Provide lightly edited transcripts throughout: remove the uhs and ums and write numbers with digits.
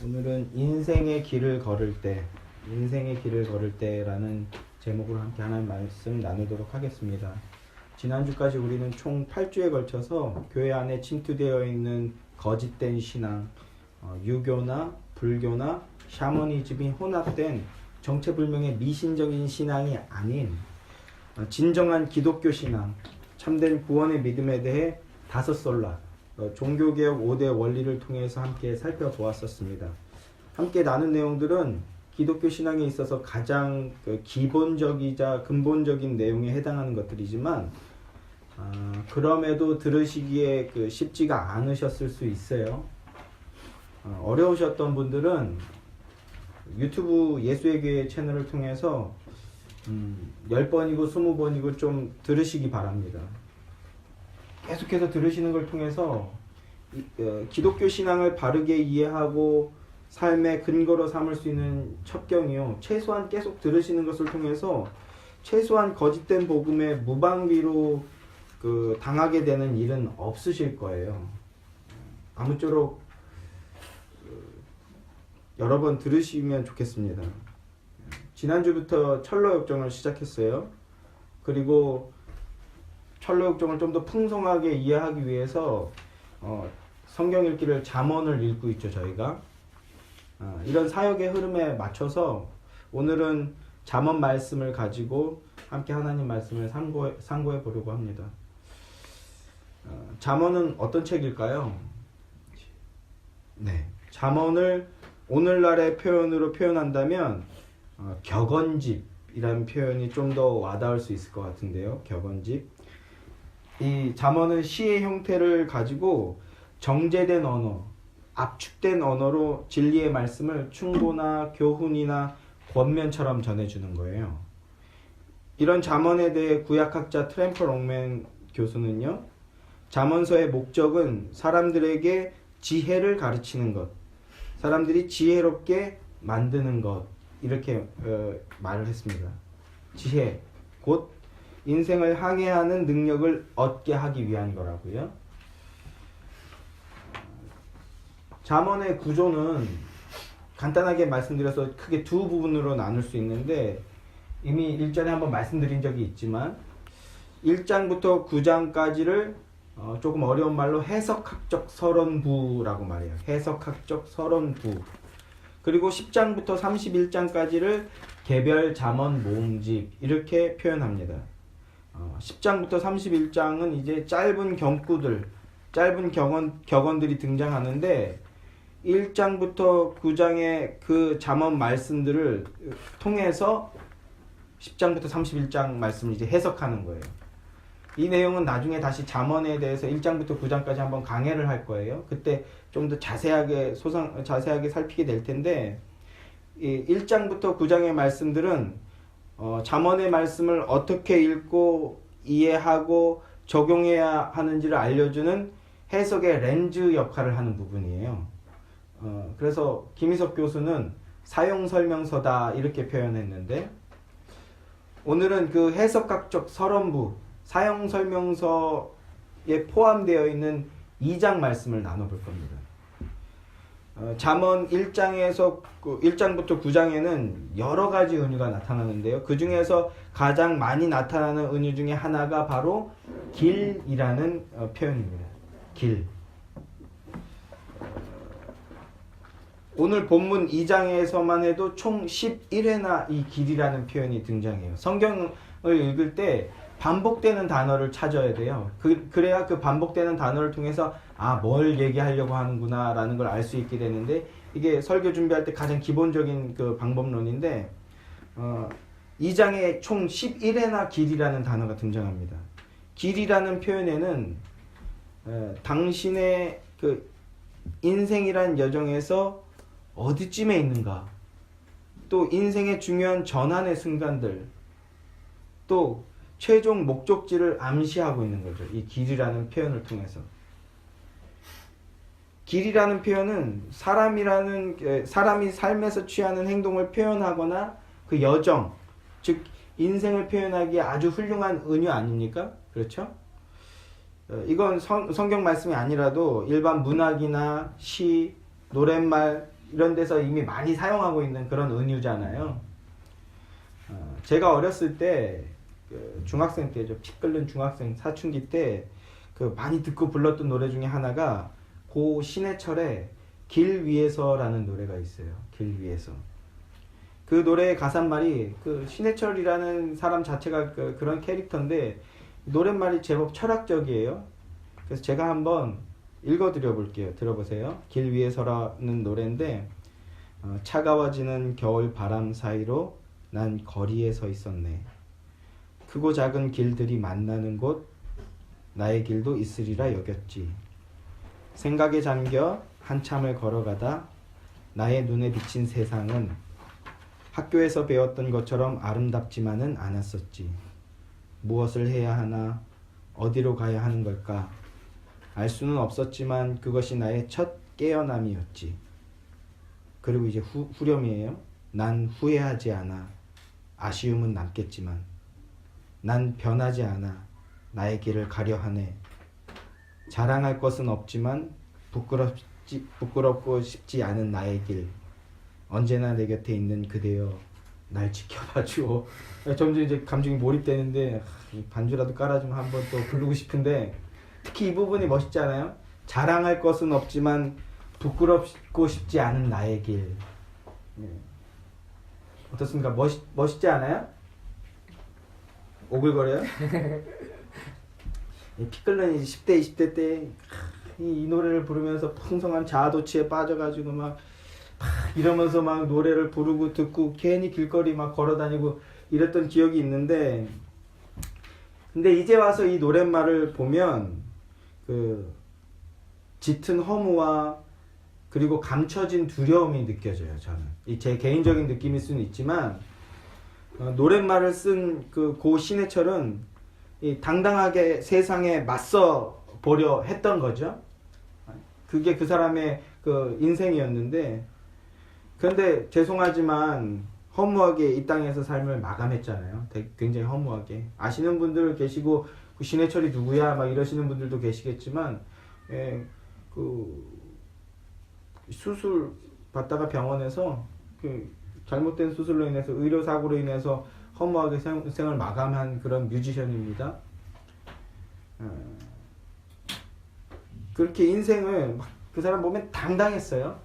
오늘은 인생의 길을 걸을 때라는 제목으로 함께 하나님 말씀 나누도록 하겠습니다. 지난주까지 우리는 총 8주에 걸쳐서 교회 안에 침투되어 있는 거짓된 신앙, 유교나 불교나 샤머니즘이 혼합된 정체불명의 미신적인 신앙이 아닌 진정한 기독교 신앙, 참된 구원의 믿음에 대해 다섯 솔라 종교개혁 5대 원리를 통해서 함께 살펴보았었습니다. 함께 나눈 내용들은 기독교 신앙에 있어서 가장 기본적이자 근본적인 내용에 해당하는 것들이지만 그럼에도 들으시기에 쉽지가 않으셨을 수 있어요. 어려우셨던 분들은 유튜브 예수의 교회 채널을 통해서 10번이고 20번이고 좀 들으시기 바랍니다. 계속해서 들으시는 걸 통해서 기독교 신앙을 바르게 이해하고 삶의 근거로 삼을 수 있는 첩경이요. 최소한 계속 들으시는 것을 통해서 최소한 거짓된 복음에 무방비로 당하게 되는 일은 없으실 거예요. 아무쪼록 여러 번 들으시면 좋겠습니다. 지난주부터 철로역정을 시작했어요. 그리고 철로역정을 좀 더 풍성하게 이해하기 위해서 성경 읽기를 잠언을 읽고 있죠, 저희가. 이런 사역의 흐름에 맞춰서 오늘은 잠언 말씀을 가지고 함께 하나님 말씀을 상고해 보려고 합니다. 잠언은 어떤 책일까요? 네, 잠언을 오늘날의 표현으로 표현한다면 격언집이라는 표현이 좀 더 와닿을 수 있을 것 같은데요. 격언집. 이 잠언은 시의 형태를 가지고 정제된 언어, 압축된 언어로 진리의 말씀을 충고나 교훈이나 권면처럼 전해주는 거예요. 이런 잠언에 대해 구약학자 트램퍼 롱맨 교수는요, 잠언서의 목적은 사람들에게 지혜를 가르치는 것, 사람들이 지혜롭게 만드는 것, 이렇게 말을 했습니다. 지혜, 곧 인생을 항해하는 능력을 얻게 하기 위한 거라고요. 잠언의 구조는 간단하게 말씀드려서 크게 두 부분으로 나눌 수 있는데, 이미 일전에 한번 말씀드린 적이 있지만 1장부터 9장까지를 조금 어려운 말로 해석학적 서론부라고 말해요. 해석학적 서론부. 그리고 10장부터 31장까지를 개별 잠언 모음집, 이렇게 표현합니다. 10장부터 31장은 이제 짧은 경구들, 짧은 격언들이 등장하는데 1장부터 9장의 그 잠언 말씀들을 통해서 10장부터 31장 말씀을 이제 해석하는 거예요. 이 내용은 나중에 다시 잠언에 대해서 1장부터 9장까지 한번 강해를 할 거예요. 그때 좀 더 자세하게 살피게 될 텐데, 이 1장부터 9장의 말씀들은 잠언의 말씀을 어떻게 읽고 이해하고 적용해야 하는지를 알려주는 해석의 렌즈 역할을 하는 부분이에요. 그래서 김희석 교수는 사용설명서다, 이렇게 표현했는데, 오늘은 그 해석학적 서론부, 사용설명서에 포함되어 있는 2장 말씀을 나눠볼 겁니다. 잠언 1장부터 9장에는 여러 가지 은유가 나타나는데요. 그 중에서 가장 많이 나타나는 은유 중에 하나가 바로 길이라는 표현입니다. 길. 오늘 본문 2장에서만 해도 총 11회나 이 길이라는 표현이 등장해요. 성경을 읽을 때 반복되는 단어를 찾아야 돼요. 그래야 그 반복되는 단어를 통해서 뭘 얘기하려고 하는구나 라는 걸 알 수 있게 되는데, 이게 설교 준비할 때 가장 기본적인 그 방법론인데, 2장에 총 11회나 길이라는 단어가 등장합니다. 길이라는 표현에는 당신의 그 인생이란 여정에서 어디쯤에 있는가, 또 인생의 중요한 전환의 순간들, 또 최종 목적지를 암시하고 있는 거죠. 이 길이라는 표현을 통해서. 길이라는 표현은 사람이 삶에서 취하는 행동을 표현하거나 그 여정, 즉 인생을 표현하기에 아주 훌륭한 은유 아닙니까? 그렇죠? 이건 성경 말씀이 아니라도 일반 문학이나 시, 노랫말, 이런 데서 이미 많이 사용하고 있는 그런 은유잖아요. 제가 어렸을 때 그 중학생 때죠. 피 끓는 중학생 사춘기 때 그 많이 듣고 불렀던 노래 중에 하나가 고 신해철의 길 위에서라는 노래가 있어요. 길 위에서. 그 노래의 가사말이 그 신해철이라는 사람 자체가 그런 캐릭터인데 노랫말이 제법 철학적이에요. 그래서 제가 한번 읽어드려 볼게요. 들어보세요. 길 위에서라는 노래인데 차가워지는 겨울 바람 사이로 난 거리에 서 있었네. 크고 작은 길들이 만나는 곳 나의 길도 있으리라 여겼지. 생각에 잠겨 한참을 걸어가다 나의 눈에 비친 세상은 학교에서 배웠던 것처럼 아름답지만은 않았었지. 무엇을 해야 하나, 어디로 가야 하는 걸까? 알 수는 없었지만 그것이 나의 첫 깨어남이었지. 그리고 이제 후렴이에요. 난 후회하지 않아. 아쉬움은 남겠지만 난 변하지 않아. 나의 길을 가려 하네. 자랑할 것은 없지만 부끄럽고 싶지 않은 나의 길. 언제나 내 곁에 있는 그대여 날 지켜봐주오. 점점 이제 감정이 몰입되는데 반주라도 깔아주면 한번 또 부르고 싶은데 특히 이 부분이 멋있지 않아요? 자랑할 것은 없지만 부끄럽고 싶지 않은 나의 길. 어떻습니까? 멋있지 않아요? 오글거려요? 피 끓는 10대 20대 때 이 노래를 부르면서 풍성한 자아도취에 빠져가지고 막 이러면서 막 노래를 부르고 듣고 괜히 길거리 막 걸어다니고 이랬던 기억이 있는데, 근데 이제 와서 이 노랫말을 보면 그 짙은 허무와 그리고 감춰진 두려움이 느껴져요. 저는 이 제 개인적인 느낌일 수는 있지만 노랫말을 쓴 그 고 신해철은 이 당당하게 세상에 맞서 보려 했던 거죠. 그게 그 사람의 그 인생이었는데, 그런데 죄송하지만 허무하게 이 땅에서 삶을 마감했잖아요. 굉장히 허무하게. 아시는 분들 계시고 그 신해철이 누구야 막 이러시는 분들도 계시겠지만, 그 수술 받다가 병원에서 그 잘못된 수술로 인해서 의료사고로 인해서 허무하게 생을 마감한 그런 뮤지션입니다. 그렇게 인생을 그 사람 보면 당당했어요.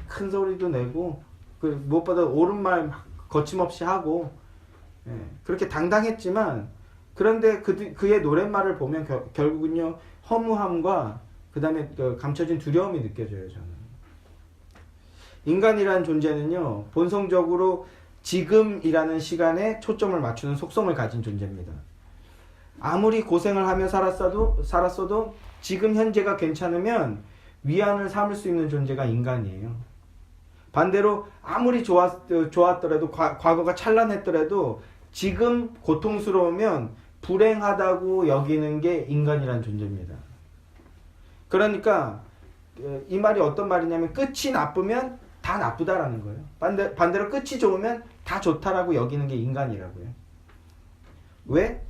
큰 소리도 내고 그 무엇보다 옳은 말 거침없이 하고 그렇게 당당했지만, 그런데 그의 노랫말을 보면 결국은요 허무함과 그 다음에 감춰진 두려움이 느껴져요. 저는 인간이라는 존재는요 본성적으로 지금이라는 시간에 초점을 맞추는 속성을 가진 존재입니다. 아무리 고생을 하며 살았어도 지금 현재가 괜찮으면 위안을 삼을 수 있는 존재가 인간이에요. 반대로 아무리 좋았더라도 과거가 찬란했더라도 지금 고통스러우면 불행하다고 여기는 게 인간이란 존재입니다. 그러니까 이 말이 어떤 말이냐면 끝이 나쁘면 다 나쁘다라는 거예요. 반대로 끝이 좋으면 다 좋다라고 여기는 게 인간이라고요. 왜?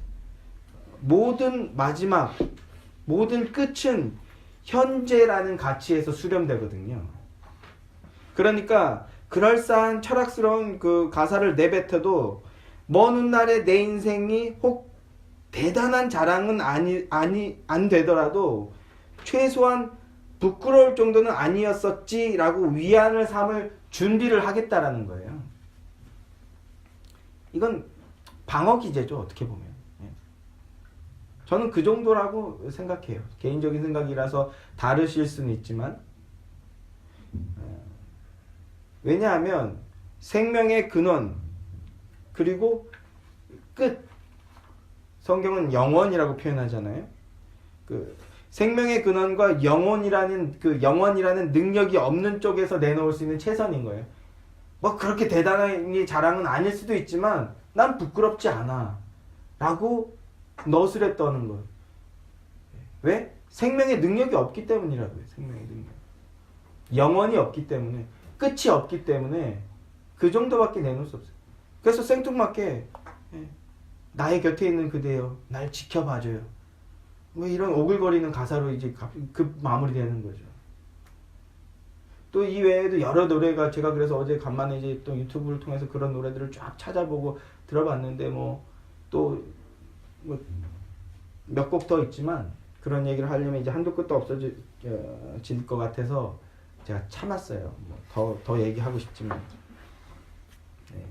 모든 마지막, 모든 끝은 현재라는 가치에서 수렴되거든요. 그러니까 그럴싸한 철학스러운 그 가사를 내뱉어도 먼 훗날에 내 인생이 혹 대단한 자랑은 안 되더라도 최소한 부끄러울 정도는 아니었었지라고 위안을 삼을 준비를 하겠다라는 거예요. 이건 방어 기제죠, 어떻게 보면. 저는 그 정도라고 생각해요. 개인적인 생각이라서 다르실 수는 있지만, 왜냐하면 생명의 근원 그리고 끝, 성경은 영원이라고 표현하잖아요. 그 생명의 근원과 영원이라는 능력이 없는 쪽에서 내놓을 수 있는 최선인 거예요. 뭐 그렇게 대단한 자랑은 아닐 수도 있지만 난 부끄럽지 않아 라고 너스레 떠는 거. 왜? 생명의 능력이 없기 때문이라고요. 생명의 능력. 영원이 없기 때문에, 끝이 없기 때문에 그 정도밖에 내놓을 수 없어요. 그래서 생뚱맞게 나의 곁에 있는 그대여 날 지켜봐줘요. 뭐 이런 오글거리는 가사로 이제 그 마무리되는 거죠. 또 이 외에도 여러 노래가 제가 그래서 어제 간만에 이제 또 유튜브를 통해서 그런 노래들을 쫙 찾아보고 들어봤는데 뭐 또 뭐 몇 곡 더 있지만 그런 얘기를 하려면 이제 한도 끝도 없어질 것 같아서 제가 참았어요. 더 얘기하고 싶지만 네.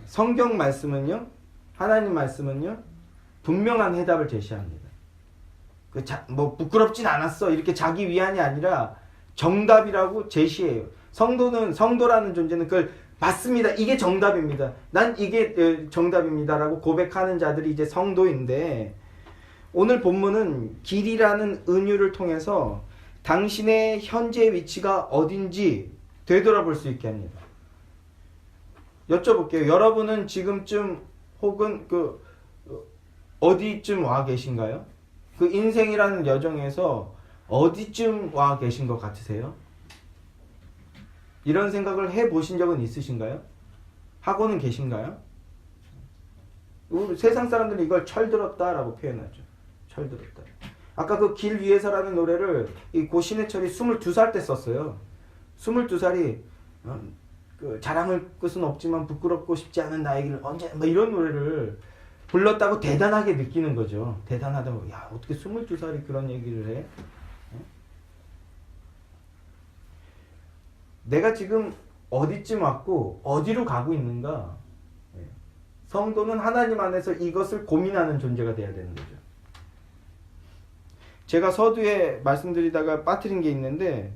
성경 말씀은요, 하나님 말씀은요 분명한 해답을 제시합니다. 뭐 부끄럽진 않았어 이렇게 자기 위안이 아니라 정답이라고 제시해요. 성도라는 존재는 그걸 맞습니다. 이게 정답입니다. 난 이게 정답입니다라고 고백하는 자들이 이제 성도인데, 오늘 본문은 길이라는 은유를 통해서 당신의 현재 위치가 어딘지 되돌아볼 수 있게 합니다. 여쭤볼게요. 여러분은 지금쯤 혹은 어디쯤 와 계신가요? 그 인생이라는 여정에서 어디쯤 와 계신 것 같으세요? 이런 생각을 해보신 적은 있으신가요? 하고는 계신가요? 세상 사람들은 이걸 철들었다라고 표현하죠. 철들었다. 아까 그 길 위에서라는 노래를 이 고신해철이 22살 때 썼어요. 22살이 자랑할 것은 없지만 부끄럽고 싶지 않은 나에게를 언제 뭐 이런 노래를 불렀다고 대단하게 느끼는 거죠. 대단하다고. 야, 어떻게 22살이 그런 얘기를 해? 내가 지금 어디쯤 왔고 어디로 가고 있는가? 성도는 하나님 안에서 이것을 고민하는 존재가 돼야 되는 거죠. 제가 서두에 말씀드리다가 빠뜨린 게 있는데,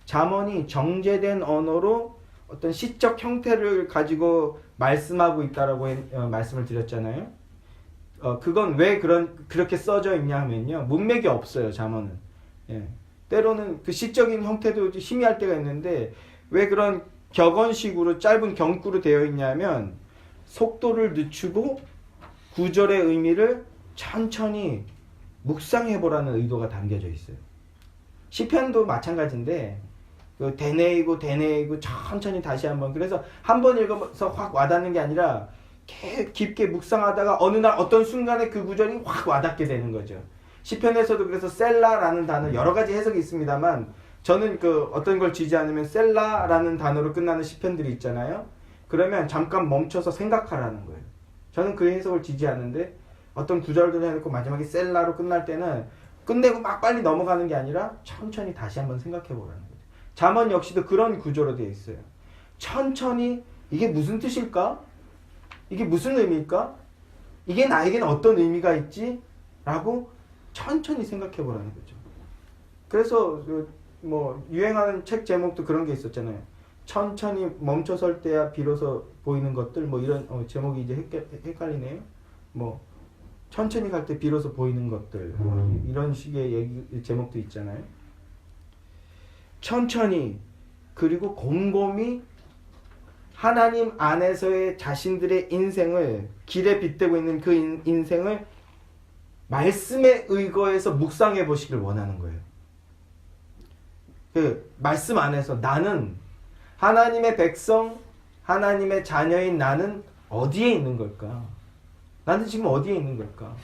잠언이 정제된 언어로 어떤 시적 형태를 가지고 말씀하고 있다라고 말씀을 드렸잖아요. 그건 왜 그렇게 써져 있냐 하면요, 문맥이 없어요. 잠언은. 때로는 그 시적인 형태도 희미할 때가 있는데, 왜 그런 격언식으로 짧은 경구로 되어 있냐면 속도를 늦추고 구절의 의미를 천천히 묵상해보라는 의도가 담겨져 있어요. 시편도 마찬가지인데 되뇌이고 천천히 다시 한번, 그래서 한 번 읽어서 확 와닿는 게 아니라 깊게 묵상하다가 어느 날 어떤 순간에 그 구절이 확 와닿게 되는 거죠. 시편에서도 그래서 셀라라는 단어, 여러 가지 해석이 있습니다만 저는 어떤 걸 지지 않으면 셀라라는 단어로 끝나는 시편들이 있잖아요. 그러면 잠깐 멈춰서 생각하라는 거예요. 저는 그 해석을 지지하는데, 어떤 구절들을 해놓고 마지막에 셀라로 끝날 때는 끝내고 막 빨리 넘어가는 게 아니라 천천히 다시 한번 생각해 보라는 거죠. 잠언 역시도 그런 구조로 되어 있어요. 천천히 이게 무슨 뜻일까? 이게 무슨 의미일까? 이게 나에게는 어떤 의미가 있지? 라고 천천히 생각해 보라는 거죠. 그래서 유행하는 책 제목도 그런 게 있었잖아요. 천천히 멈춰설 때야 비로소 보이는 것들, 이런 제목이 이제 헷갈리네요. 천천히 갈 때 비로소 보이는 것들, 이런 식의 제목도 있잖아요. 천천히, 그리고 곰곰이 하나님 안에서의 자신들의 인생을, 길에 빗대고 있는 그 인생을 말씀에 의거해서 묵상해 보시길 원하는 거예요. 그 말씀 안에서 나는 하나님의 백성, 하나님의 자녀인 나는 어디에 있는 걸까? 나는 지금 어디에 있는 걸까?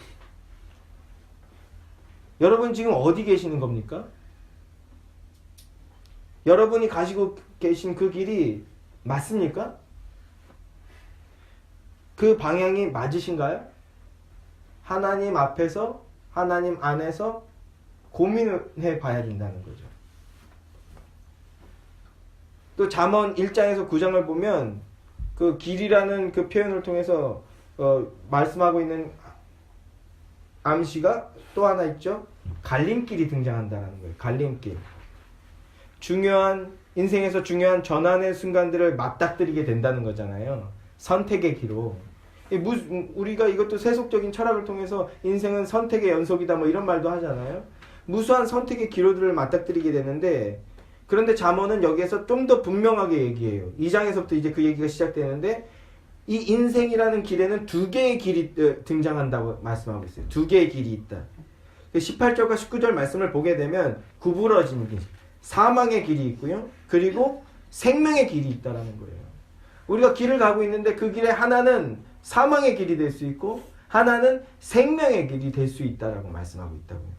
여러분 지금 어디 계시는 겁니까? 여러분이 가지고 계신 그 길이 맞습니까? 그 방향이 맞으신가요? 하나님 앞에서, 하나님 안에서 고민을 해봐야 된다는 거죠. 또 잠언 1장에서 9장을 보면 그 길이라는 그 표현을 통해서 말씀하고 있는 암시가 또 하나 있죠. 갈림길이 등장한다는 거예요. 갈림길. 인생에서 중요한 전환의 순간들을 맞닥뜨리게 된다는 거잖아요. 선택의 기로. 우리가 이것도 세속적인 철학을 통해서 인생은 선택의 연속이다 이런 말도 하잖아요. 무수한 선택의 기로들을 맞닥뜨리게 되는데, 그런데 잠언은 여기에서 좀 더 분명하게 얘기해요. 2장에서부터 이제 그 얘기가 시작되는데, 이 인생이라는 길에는 두 개의 길이 등장한다고 말씀하고 있어요. 두 개의 길이 있다. 18절과 19절 말씀을 보게 되면 구부러진 길, 사망의 길이 있고요. 그리고 생명의 길이 있다라는 거예요. 우리가 길을 가고 있는데 그 길에 하나는 사망의 길이 될 수 있고 하나는 생명의 길이 될 수 있다라고 말씀하고 있다고요.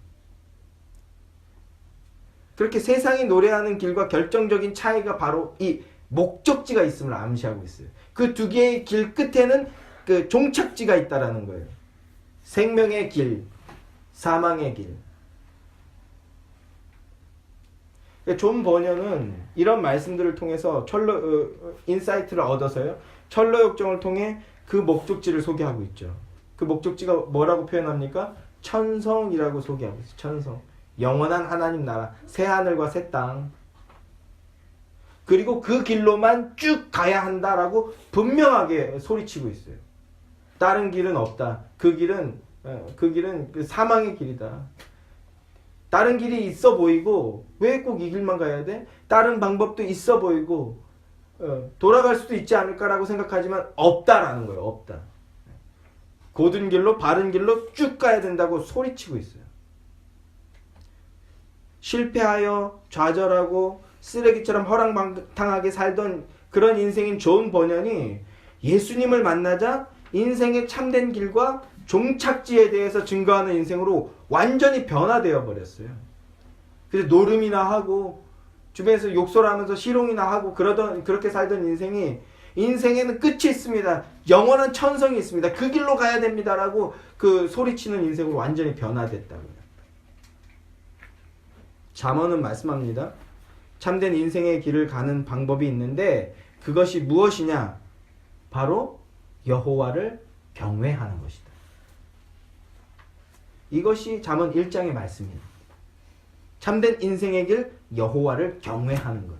그렇게 세상이 노래하는 길과 결정적인 차이가 바로 이 목적지가 있음을 암시하고 있어요. 그 두 개의 길 끝에는 그 종착지가 있다라는 거예요. 생명의 길, 사망의 길. 존 버녀는 이런 말씀들을 통해서 인사이트를 얻어서요. 철로 역정을 통해 그 목적지를 소개하고 있죠. 그 목적지가 뭐라고 표현합니까? 천성이라고 소개하고 있어요. 천성. 영원한 하나님 나라, 새 하늘과 새 땅. 그리고 그 길로만 쭉 가야 한다라고 분명하게 소리치고 있어요. 다른 길은 없다. 그 길은 그 사망의 길이다. 다른 길이 있어 보이고 왜 꼭 이 길만 가야 돼? 다른 방법도 있어 보이고 돌아갈 수도 있지 않을까라고 생각하지만 없다라는 거예요. 없다. 곧은 길로 바른 길로 쭉 가야 된다고 소리치고 있어요. 실패하여 좌절하고 쓰레기처럼 허랑방탕하게 살던 그런 인생인 존 버년이 예수님을 만나자 인생의 참된 길과 종착지에 대해서 증거하는 인생으로 완전히 변화되어 버렸어요. 그래서 노름이나 하고 주변에서 욕설하면서 희롱이나 하고 그렇게 살던 인생에는 끝이 있습니다. 영원한 천성이 있습니다. 그 길로 가야 됩니다라고 그 소리치는 인생으로 완전히 변화됐다고요. 잠언은 말씀합니다. 참된 인생의 길을 가는 방법이 있는데 그것이 무엇이냐? 바로 여호와를 경외하는 것이다. 이것이 잠언 1장의 말씀이에요. 참된 인생의 길, 여호와를 경외하는 것.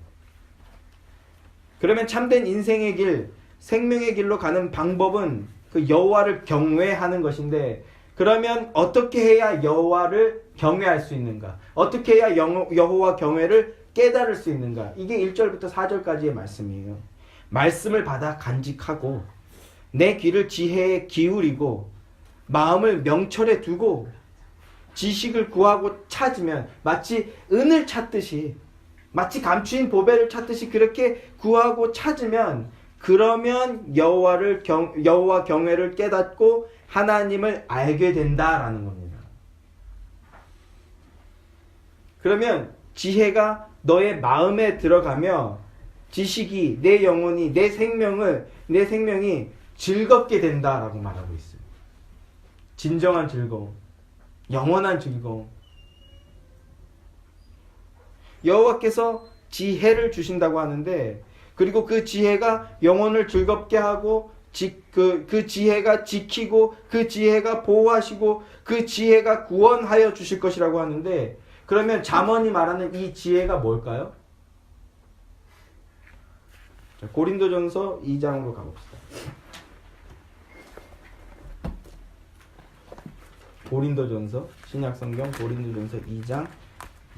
그러면 참된 인생의 길, 생명의 길로 가는 방법은 그 여호와를 경외하는 것인데, 그러면 어떻게 해야 여호와를 경외할 수 있는가? 어떻게 해야 여호와 경외를 깨달을 수 있는가? 이게 1절부터 4절까지의 말씀이에요. 말씀을 받아 간직하고 내 귀를 지혜에 기울이고 마음을 명철에 두고 지식을 구하고 찾으면 마치 은을 찾듯이, 마치 감추인 보배를 찾듯이 그렇게 구하고 찾으면, 그러면 여호와 경외를 깨닫고 하나님을 알게 된다라는 겁니다. 그러면 지혜가 너의 마음에 들어가며 지식이 내 영혼이 내 생명이 즐겁게 된다라고 말하고 있어요. 진정한 즐거움, 영원한 즐거움. 여호와께서 지혜를 주신다고 하는데, 그리고 그 지혜가 영혼을 즐겁게 하고 그 지혜가 지키고 그 지혜가 보호하시고 그 지혜가 구원하여 주실 것이라고 하는데, 그러면 잠언이 말하는 이 지혜가 뭘까요? 자, 고린도전서 2장으로 가봅시다. 고린도전서, 신약성경 고린도전서 2장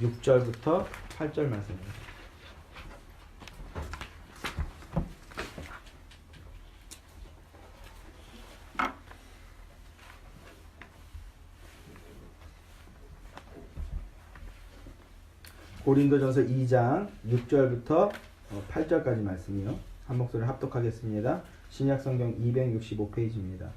6절부터 8절 말씀입니다. 고린도전서 2장 6절부터 8절까지 말씀이요. 한 목소리 합독하겠습니다. 신약성경 265페이지입니다.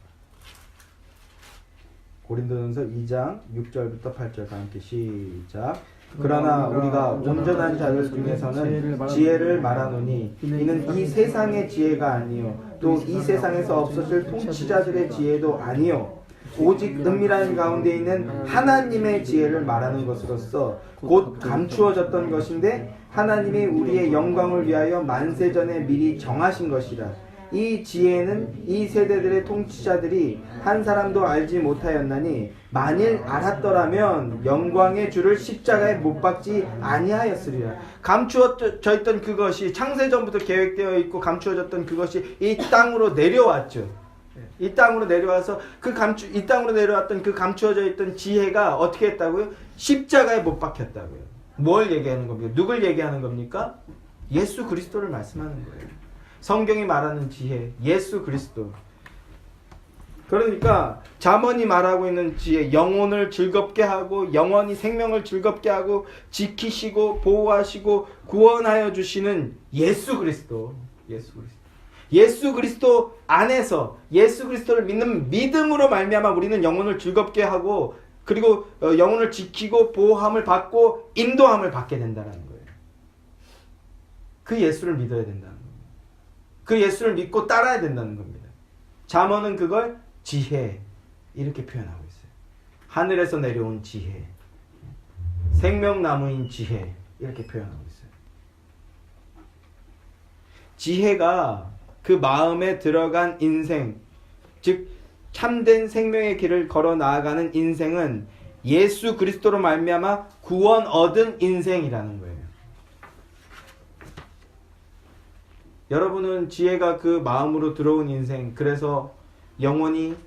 고린도전서 2장 6절부터 8절 다 함께 시작. 그러나 우리가 온전한 자들 중에서는 지혜를 말하노니 이는 이 세상의 지혜가 아니요 또 이 세상에서 없어질 통치자들의 지혜도 아니요 오직 은밀한 가운데 있는 하나님의 지혜를 말하는 것으로서 곧 감추어졌던 것인데 하나님이 우리의 영광을 위하여 만세전에 미리 정하신 것이라. 이 지혜는 이 세대들의 통치자들이 한 사람도 알지 못하였나니 만일 알았더라면 영광의 주를 십자가에 못 박지 아니하였으리라. 감추어져 있던 그것이 창세전부터 계획되어 있고 감추어졌던 그것이 이 땅으로 내려왔죠. 이 땅으로 내려와서 이 땅으로 내려왔던 그 감추어져 있던 지혜가 어떻게 했다고요? 십자가에 못 박혔다고요. 뭘 얘기하는 겁니까? 누굴 얘기하는 겁니까? 예수 그리스도를 말씀하는 거예요. 성경이 말하는 지혜, 예수 그리스도. 그러니까 잠언이 말하고 있는 지혜, 영혼을 즐겁게 하고 영원히 생명을 즐겁게 하고 지키시고 보호하시고 구원하여 주시는 예수 그리스도. 예수 그리스도 안에서 예수 그리스도를 믿는 믿음으로 말미암아 우리는 영혼을 즐겁게 하고 그리고 영혼을 지키고 보호함을 받고 인도함을 받게 된다는 거예요. 그 예수를 믿어야 된다는 겁니다. 그 예수를 믿고 따라야 된다는 겁니다. 잠언은 그걸 지혜 이렇게 표현하고 있어요. 하늘에서 내려온 지혜, 생명나무인 지혜 이렇게 표현하고 있어요. 지혜가 그 마음에 들어간 인생, 즉 참된 생명의 길을 걸어 나아가는 인생은 예수 그리스도로 말미암아 구원 얻은 인생이라는 거예요. 여러분은 지혜가 그 마음으로 들어온 인생, 그래서 영원히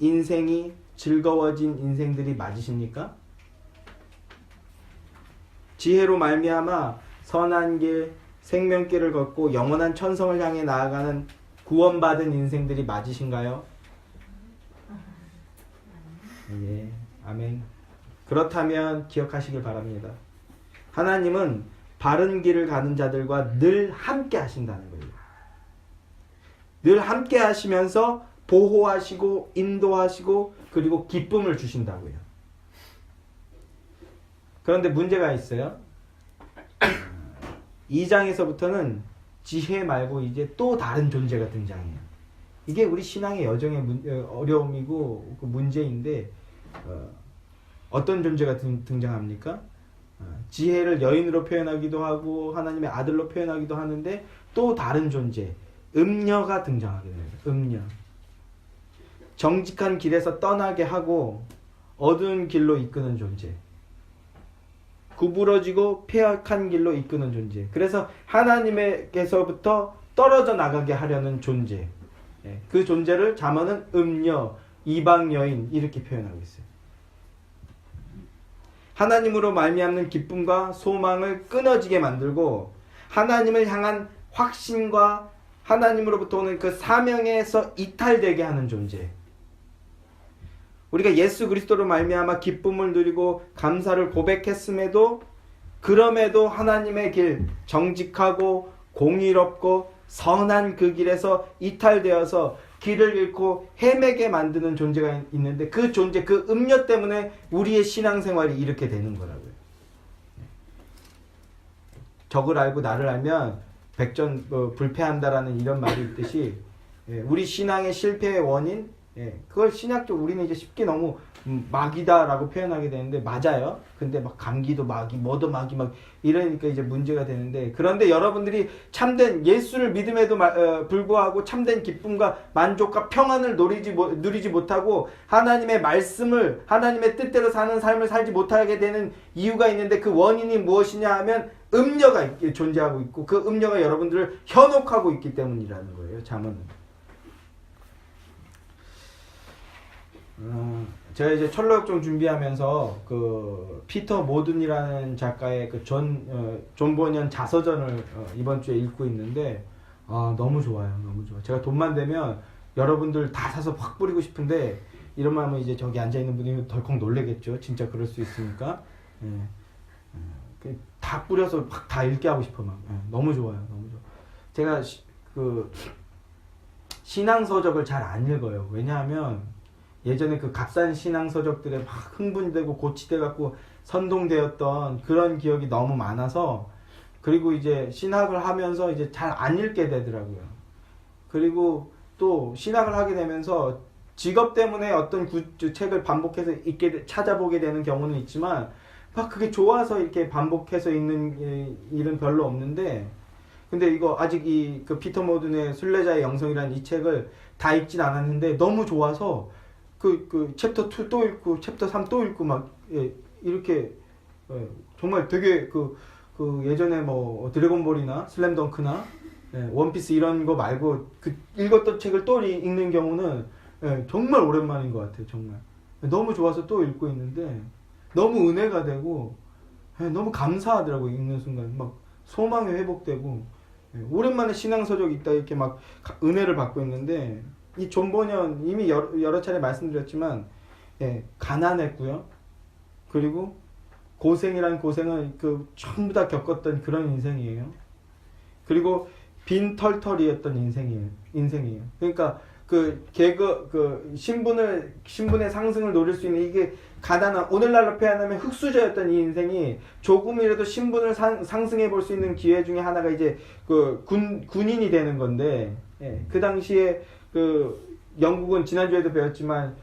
인생이 즐거워진 인생들이 맞으십니까? 지혜로 말미암아 선한 길, 생명길을 걷고 영원한 천성을 향해 나아가는 구원받은 인생들이 맞으신가요? 예, 아멘. 그렇다면 기억하시길 바랍니다. 하나님은 바른 길을 가는 자들과 늘 함께 하신다는 거예요. 늘 함께 하시면서 보호하시고 인도하시고 그리고 기쁨을 주신다고요. 그런데 문제가 있어요. 2장에서부터는 지혜 말고 이제 또 다른 존재가 등장해요. 이게 우리 신앙의 여정의 어려움이고 그 문제인데 어떤 존재가 등장합니까? 지혜를 여인으로 표현하기도 하고 하나님의 아들로 표현하기도 하는데 또 다른 존재, 음녀가 등장하게 됩니다. 음녀. 정직한 길에서 떠나게 하고 어두운 길로 이끄는 존재. 구부러지고 폐역한 길로 이끄는 존재. 그래서 하나님께서부터 떨어져 나가게 하려는 존재. 그 존재를 잠언은 음녀, 이방 여인 이렇게 표현하고 있어요. 하나님으로 말미암는 기쁨과 소망을 끊어지게 만들고 하나님을 향한 확신과 하나님으로부터 오는 그 사명에서 이탈되게 하는 존재. 우리가 예수 그리스도로 말미암아 기쁨을 누리고 감사를 고백했음에도 그럼에도 하나님의 길, 정직하고 공의롭고 선한 그 길에서 이탈되어서 길을 잃고 헤매게 만드는 존재가 있는데 그 존재, 그 음녀 때문에 우리의 신앙생활이 이렇게 되는 거라고요. 적을 알고 나를 알면 백전 불패한다라는 이런 말이 있듯이 우리 신앙의 실패의 원인, 그걸 신학적 우리는 이제 쉽게 너무 마귀다라고 표현하게 되는데 맞아요. 근데 막 감기도 마귀, 뭐도 마귀 막 이러니까 이제 문제가 되는데 그런데 여러분들이 참된 예수를 믿음에도 불구하고 참된 기쁨과 만족과 평안을 누리지 못하고 하나님의 말씀을 하나님의 뜻대로 사는 삶을 살지 못하게 되는 이유가 있는데 그 원인이 무엇이냐 하면 음녀가 존재하고 있고 그 음녀가 여러분들을 현혹하고 있기 때문이라는 거예요. 잠언은. 제가 이제 철로역정 준비하면서 그 피터 모든이라는 작가의 그 존 보년 자서전을 이번 주에 읽고 있는데 너무 좋아요. 너무 좋아. 제가 돈만 되면 여러분들 다 사서 확 뿌리고 싶은데 이러면 하면 이제 저기 앉아 있는 분이 덜컥 놀래겠죠. 진짜 그럴 수 있으니까. 다 뿌려서 확 다 읽게 하고 싶어 막. 너무 좋아요. 너무 좋아. 제가 그 신앙서적을 잘 안 읽어요. 왜냐하면 예전에 그 값싼 신앙서적들에 막 흥분되고 고치돼갖고 선동되었던 그런 기억이 너무 많아서 그리고 이제 신학을 하면서 이제 잘 안 읽게 되더라고요. 그리고 또 신학을 하게 되면서 직업 때문에 어떤 책을 반복해서 찾아보게 되는 경우는 있지만 막 그게 좋아서 이렇게 반복해서 읽는 일은 별로 없는데 근데 이거 아직 그 피터 모든의 순례자의 영성이라는 이 책을 다 읽진 않았는데 너무 좋아서 그 챕터 2 또 읽고 챕터 3 또 읽고 막 이렇게 정말 되게 그 예전에 뭐 드래곤볼이나 슬램덩크나 원피스 이런 거 말고 그 읽었던 책을 또 읽는 경우는 정말 오랜만인 것 같아요. 정말 너무 좋아서 또 읽고 있는데 너무 은혜가 되고 너무 감사하더라고요. 읽는 순간 막 소망이 회복되고 오랜만에 신앙서적 있다 이렇게 막 은혜를 받고 있는데 이 존 보년 이미 여러 차례 말씀드렸지만 가난했고요. 그리고 고생이란 고생은 그 전부 다 겪었던 그런 인생이에요. 그리고 빈털터리였던 인생이에요. 그러니까 신분의 상승을 노릴 수 있는 이게 가난한, 오늘날로 표현하면 흙수저였던 이 인생이 조금이라도 신분을 상승해 볼 수 있는 기회 중에 하나가 이제 군인이 되는 건데, 예, 그 당시에 영국은 지난주에도 배웠지만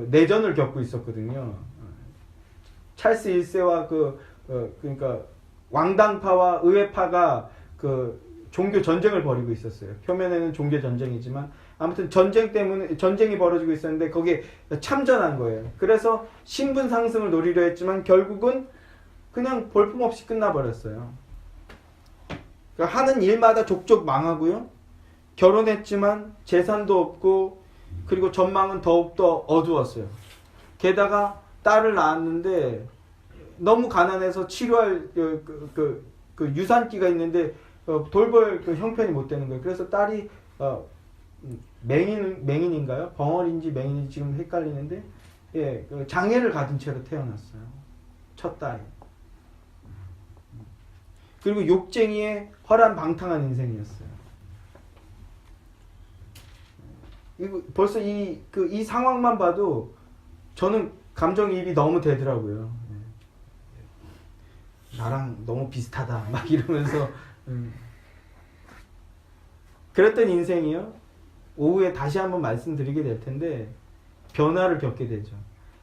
내전을 겪고 있었거든요. 찰스 1세와 그러니까 왕당파와 의회파가 종교 전쟁을 벌이고 있었어요. 표면에는 종교 전쟁이지만 아무튼 전쟁이 벌어지고 있었는데 거기에 참전한 거예요. 그래서 신분 상승을 노리려 했지만 결국은 그냥 볼품없이 끝나버렸어요. 그러니까 하는 일마다 족족 망하고요. 결혼했지만 재산도 없고, 그리고 전망은 더욱더 어두웠어요. 게다가 딸을 낳았는데 너무 가난해서 치료할 유산기가 있는데 돌볼 형편이 못 되는 거예요. 그래서 딸이 맹인인가요? 벙어리인지 맹인인지 지금 헷갈리는데, 예, 장애를 가진 채로 태어났어요. 첫 딸이. 그리고 욕쟁이의 허란방탕한 인생이었어요. 벌써 이 상황만 봐도 저는 감정이입이 너무 되더라고요. 나랑 너무 비슷하다 막 이러면서 그랬던 인생이요. 오후에 다시 한번 말씀드리게 될 텐데 변화를 겪게 되죠.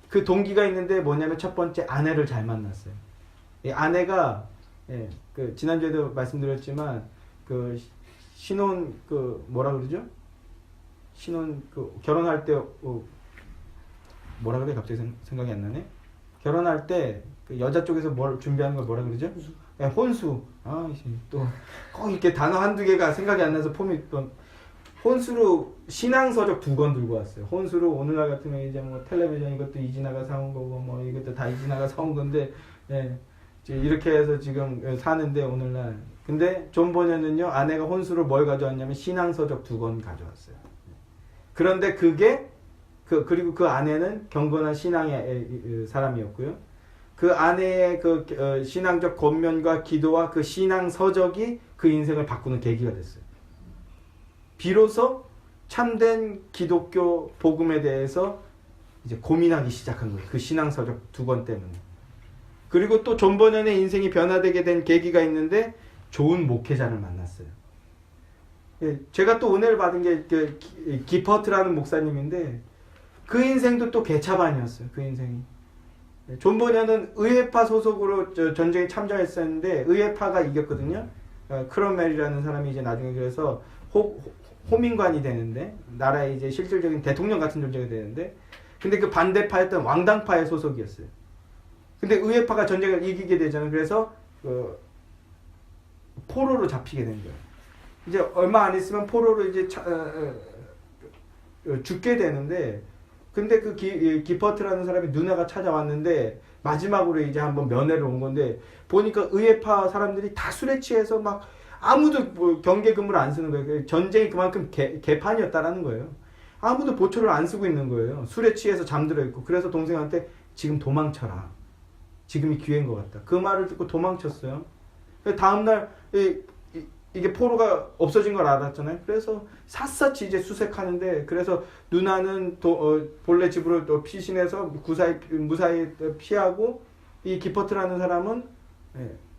그 동기가 있는데 뭐냐면 첫 번째, 아내를 잘 만났어요. 이 아내가, 예, 지난주에도 말씀드렸지만 신혼 뭐라 그러죠? 신혼 결혼할 때 뭐라 그래? 갑자기 생각이 안 나네. 결혼할 때 여자 쪽에서 뭘 준비하는 걸 뭐라 그러죠? 혼수. 네, 혼수. 또 꼭 이렇게 단어 한두 개가 생각이 안 나서 폼이 혼수로 신앙서적 2권 들고 왔어요. 혼수로 오늘날 같으면 이제 뭐 텔레비전 이것도 이진아가 사온 거고 뭐 이것도 다 이진아가 사온 건데, 예, 이렇게 해서 지금 사는데 오늘날. 근데 존 버년은요, 아내가 혼수로 뭘 가져왔냐면 신앙서적 2권 가져왔어요. 그런데 그게 그리고 그 아내는 경건한 신앙의 사람이었고요. 그 아내의 신앙적 겉면과 기도와 그 신앙 서적이 그 인생을 바꾸는 계기가 됐어요. 비로소 참된 기독교 복음에 대해서 이제 고민하기 시작한 거예요. 그 신앙 서적 2권 때문에. 그리고 또 존 버년의 인생이 변화되게 된 계기가 있는데 좋은 목회자를 만났어요. 예, 제가 또 은혜를 받은 게 기퍼트라는 목사님인데 그 인생도 또 개차반이었어요. 그 인생이. 존 버년은 의회파 소속으로 전쟁에 참전했었는데 의회파가 이겼거든요. 크롬웰이라는 사람이 이제 나중에 그래서 호민관이 되는데, 나라의 이제 실질적인 대통령 같은 존재가 되는데, 근데 그 반대파였던 왕당파의 소속이었어요. 근데 의회파가 전쟁을 이기게 되잖아요. 그래서 포로로 잡히게 된 거예요. 이제 얼마 안 있으면 포로로 이제 죽게 되는데, 근데 기퍼트라는 사람이 누나가 찾아왔는데 마지막으로 이제 한번 면회를 온 건데 보니까 의회파 사람들이 다 술에 취해서 막 아무도 뭐 경계 근무를 안 쓰는 거예요. 전쟁이 그만큼 개판이었다라는 거예요. 아무도 보초를 안 쓰고 있는 거예요. 술에 취해서 잠들어 있고. 그래서 동생한테 지금 도망쳐라. 지금이 기회인 것 같다. 그 말을 듣고 도망쳤어요. 다음날 이게 포로가 없어진 걸 알았잖아요. 그래서 샅샅이 이제 수색하는데, 그래서 누나는 본래 집으로 또 피신해서 무사히 피하고, 이 기퍼트라는 사람은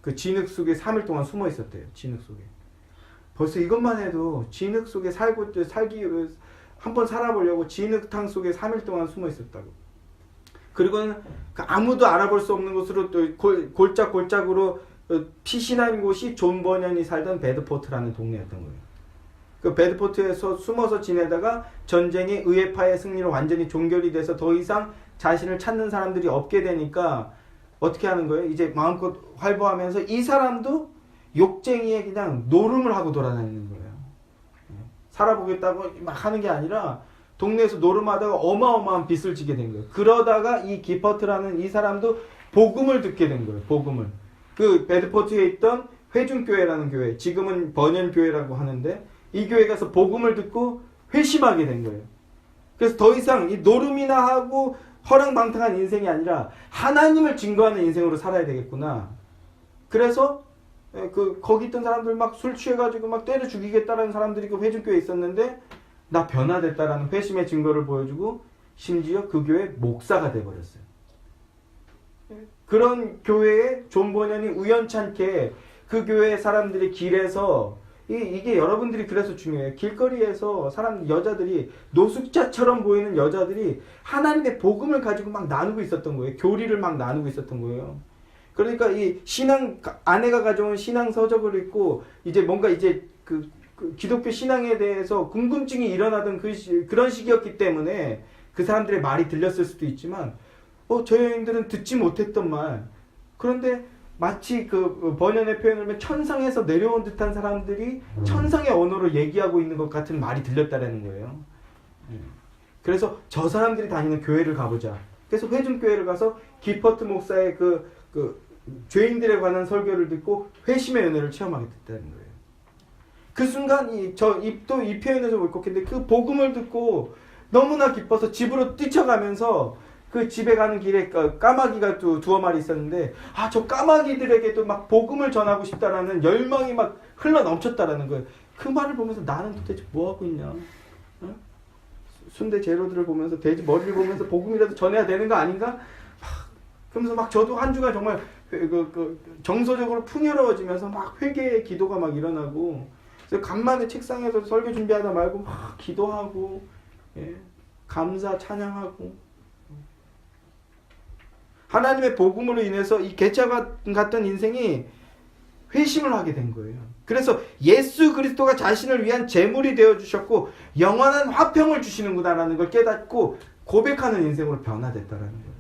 그 진흙 속에 3일 동안 숨어 있었대요. 진흙 속에. 벌써 이것만 해도 진흙 속에 한번 살아보려고 진흙탕 속에 3일 동안 숨어 있었다고. 그리고는 아무도 알아볼 수 없는 곳으로 또 골짝골짝으로 피신한 곳이 존 버년이 살던 베드포트라는 동네였던 거예요. 그 베드포트에서 숨어서 지내다가 전쟁이 의회파의 승리로 완전히 종결이 돼서 더 이상 자신을 찾는 사람들이 없게 되니까 어떻게 하는 거예요? 이제 마음껏 활보하면서 이 사람도 욕쟁이에 그냥 노름을 하고 돌아다니는 거예요. 살아보겠다고 막 하는 게 아니라 동네에서 노름하다가 어마어마한 빚을 지게 된 거예요. 그러다가 이 기퍼트라는 이 사람도 복음을 듣게 된 거예요. 복음을. 그 베드포트에 있던 회중교회라는 교회, 지금은 번연교회라고 하는데, 이 교회 가서 복음을 듣고 회심하게 된 거예요. 그래서 더 이상 이 노름이나 하고 허랑방탕한 인생이 아니라 하나님을 증거하는 인생으로 살아야 되겠구나. 그래서 거기 있던 사람들 막 술 취해가지고 막 때려 죽이겠다라는 사람들이 그 회중교회에 있었는데, 나 변화됐다라는 회심의 증거를 보여주고 심지어 그 교회 목사가 돼버렸어요. 그런 교회에 존 버년이 우연찮게 그 교회 사람들이 길에서 이게 여러분들이 그래서 중요해요. 길거리에서 여자들이 노숙자처럼 보이는 여자들이 하나님의 복음을 가지고 막 나누고 있었던 거예요. 교리를 막 나누고 있었던 거예요. 그러니까 이 아내가 가져온 신앙 서적을 읽고 이제 뭔가 이제 그 기독교 신앙에 대해서 궁금증이 일어나던 그런 시기였기 때문에 그 사람들의 말이 들렸을 수도 있지만 저 여인들은 듣지 못했던 말. 그런데 마치 그 번연의 표현을 하면 천상에서 내려온 듯한 사람들이 천상의 언어로 얘기하고 있는 것 같은 말이 들렸다라는 거예요. 그래서 저 사람들이 다니는 교회를 가보자. 그래서 회중교회를 가서 기퍼트 목사의 그 죄인들에 관한 설교를 듣고 회심의 은혜를 체험하게 됐다는 거예요. 그 순간 이 표현에서 울컥했는데 그 복음을 듣고 너무나 기뻐서 집으로 뛰쳐가면서 그 집에 가는 길에 까마귀가 두어 마리 있었는데 저 까마귀들에게도 막 복음을 전하고 싶다라는 열망이 막 흘러 넘쳤다라는 거예요. 그 말을 보면서 나는 도대체 뭐 하고 있냐? 순대 제로들을 보면서 돼지 머리를 보면서 복음이라도 전해야 되는 거 아닌가? 그러면서 막 저도 한 주간 정말 정서적으로 풍요로워지면서 막 회개의 기도가 막 일어나고 그래서 간만에 책상에서 설교 준비하다 말고 막 기도하고 감사 찬양하고 하나님의 복음으로 인해서 이 개차 같던 인생이 회심을 하게 된 거예요. 그래서 예수 그리스도가 자신을 위한 제물이 되어주셨고 영원한 화평을 주시는구나라는 걸 깨닫고 고백하는 인생으로 변화됐다라는 거예요.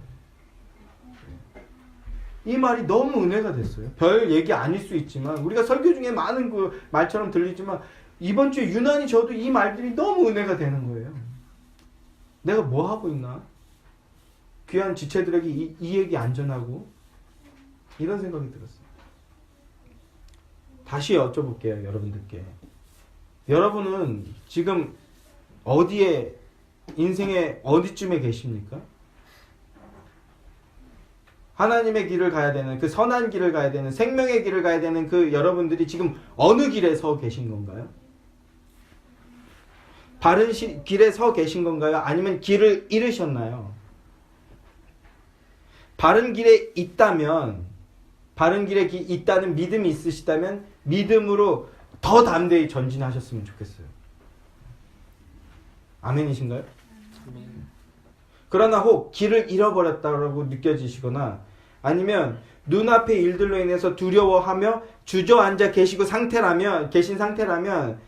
이 말이 너무 은혜가 됐어요. 별 얘기 아닐 수 있지만 우리가 설교 중에 많은 그 말처럼 들리지만 이번 주에 유난히 저도 이 말들이 너무 은혜가 되는 거예요. 내가 뭐 하고 있나? 귀한 지체들에게 이 얘기 안 전하고 이런 생각이 들었어요. 다시 여쭤볼게요. 여러분들께. 여러분은 지금 어디에 인생의 어디쯤에 계십니까? 하나님의 길을 가야 되는 그 선한 길을 가야 되는 생명의 길을 가야 되는 그 여러분들이 지금 어느 길에 서 계신 건가요? 바른 길에 서 계신 건가요? 아니면 길을 잃으셨나요? 바른 길에 있다면 바른 길에 있다는 믿음이 있으시다면 믿음으로 더 담대히 전진하셨으면 좋겠어요. 아멘이신가요? 아멘. 그러나 혹 길을 잃어버렸다고 느껴지시거나 아니면 눈앞의 일들로 인해서 두려워하며 주저앉아 계신 상태라면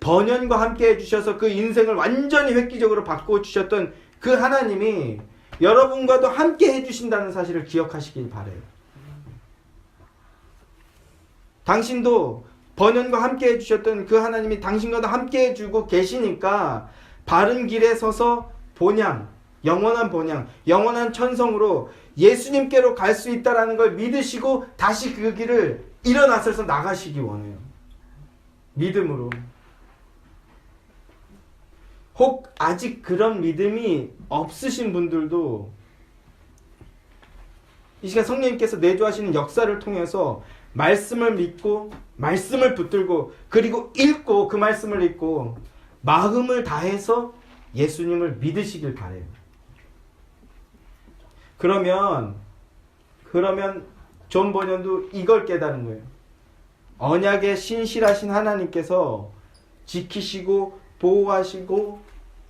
번연과 함께 해주셔서 그 인생을 완전히 획기적으로 바꿔주셨던 그 하나님이 여러분과도 함께 해주신다는 사실을 기억하시길 바라요. 당신도 번연과 함께 해주셨던 그 하나님이 당신과도 함께 해주고 계시니까 바른 길에 서서 영원한 본향, 영원한 천성으로 예수님께로 갈 수 있다는 걸 믿으시고 다시 그 길을 일어나서서 나가시기 원해요. 믿음으로. 혹 아직 그런 믿음이 없으신 분들도 이 시간 성령님께서 내주하시는 역사를 통해서 말씀을 믿고 말씀을 붙들고 그리고 읽고 그 말씀을 읽고 마음을 다해서 예수님을 믿으시길 바라요. 그러면 존 번연도 이걸 깨달은 거예요. 언약에 신실하신 하나님께서 지키시고 보호하시고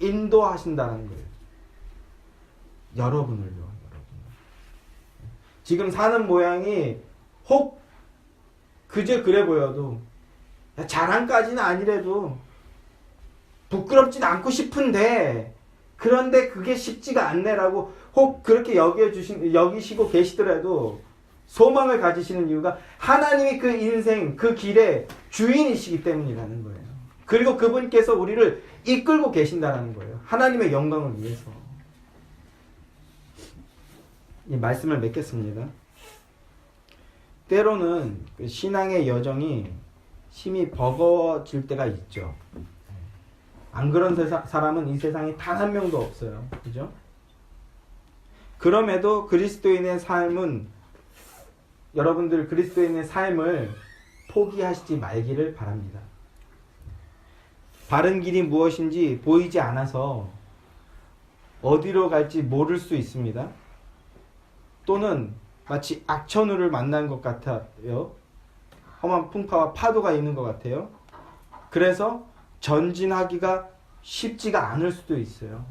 인도하신다는 거예요. 여러분을요. 지금 사는 모양이 혹 그저 그래 보여도 자랑까지는 아니래도 부끄럽진 않고 싶은데 그런데 그게 쉽지가 않네라고 혹 그렇게 여기시고 계시더라도 소망을 가지시는 이유가 하나님이 그 인생 그 길의 주인이시기 때문이라는 거예요. 그리고 그분께서 우리를 이끌고 계신다는 거예요. 하나님의 영광을 위해서. 이 말씀을 맺겠습니다. 때로는 그 신앙의 여정이 심히 버거워질 때가 있죠. 안 그런 사람은 이 세상에 단 한 명도 없어요. 그죠? 그럼에도 그리스도인의 삶은 여러분들 그리스도인의 삶을 포기하시지 말기를 바랍니다. 바른 길이 무엇인지 보이지 않아서 어디로 갈지 모를 수 있습니다. 또는 마치 악천후를 만난 것 같아요. 험한 풍파와 파도가 있는 것 같아요. 그래서 전진하기가 쉽지가 않을 수도 있어요.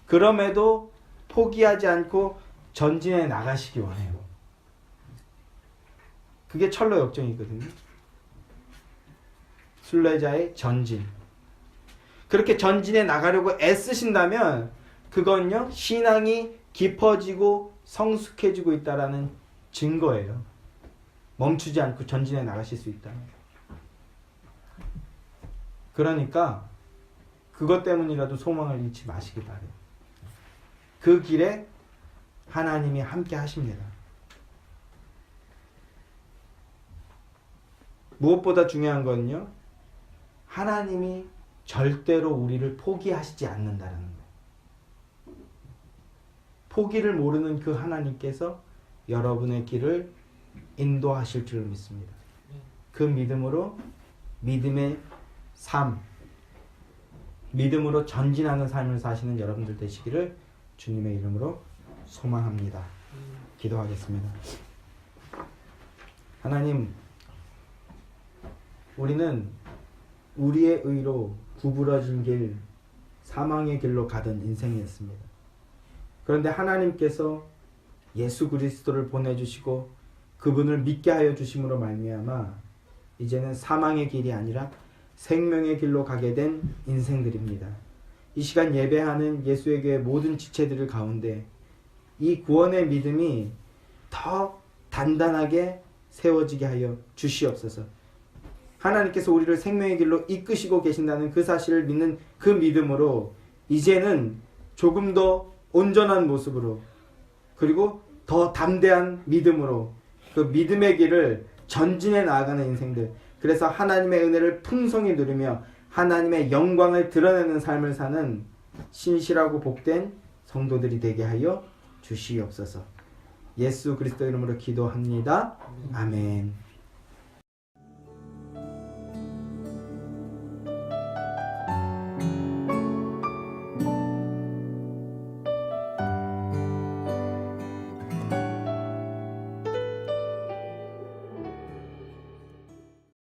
그럼에도 포기하지 않고 전진해 나가시기 원해요. 그게 철로 역정이거든요. 순례자의 전진. 그렇게 전진해 나가려고 애쓰신다면 그건요, 신앙이 깊어지고 성숙해지고 있다라는 증거예요. 멈추지 않고 전진해 나가실 수 있다는. 그러니까 그것 때문이라도 소망을 잃지 마시기 바래요. 그 길에 하나님이 함께 하십니다. 무엇보다 중요한 건요, 하나님이 절대로 우리를 포기하시지 않는다는 거. 포기를 모르는 그 하나님께서 여러분의 길을 인도하실 줄 믿습니다. 그 믿음으로 믿음의 삶, 믿음으로 전진하는 삶을 사시는 여러분들 되시기를 주님의 이름으로 소망합니다. 기도하겠습니다. 하나님, 우리는 우리의 의로 구부러진 길, 사망의 길로 가던 인생이었습니다. 그런데 하나님께서 예수 그리스도를 보내주시고 그분을 믿게 하여 주심으로 말미암아 이제는 사망의 길이 아니라 생명의 길로 가게 된 인생들입니다. 이 시간 예배하는 예수의 교회 모든 지체들 가운데 이 구원의 믿음이 더 단단하게 세워지게 하여 주시옵소서. 하나님께서 우리를 생명의 길로 이끄시고 계신다는 그 사실을 믿는 그 믿음으로 이제는 조금 더 온전한 모습으로, 그리고 더 담대한 믿음으로 그 믿음의 길을 전진해 나아가는 인생들, 그래서 하나님의 은혜를 풍성히 누리며 하나님의 영광을 드러내는 삶을 사는 신실하고 복된 성도들이 되게 하여 주시옵소서. 예수 그리스도 이름으로 기도합니다. 아멘.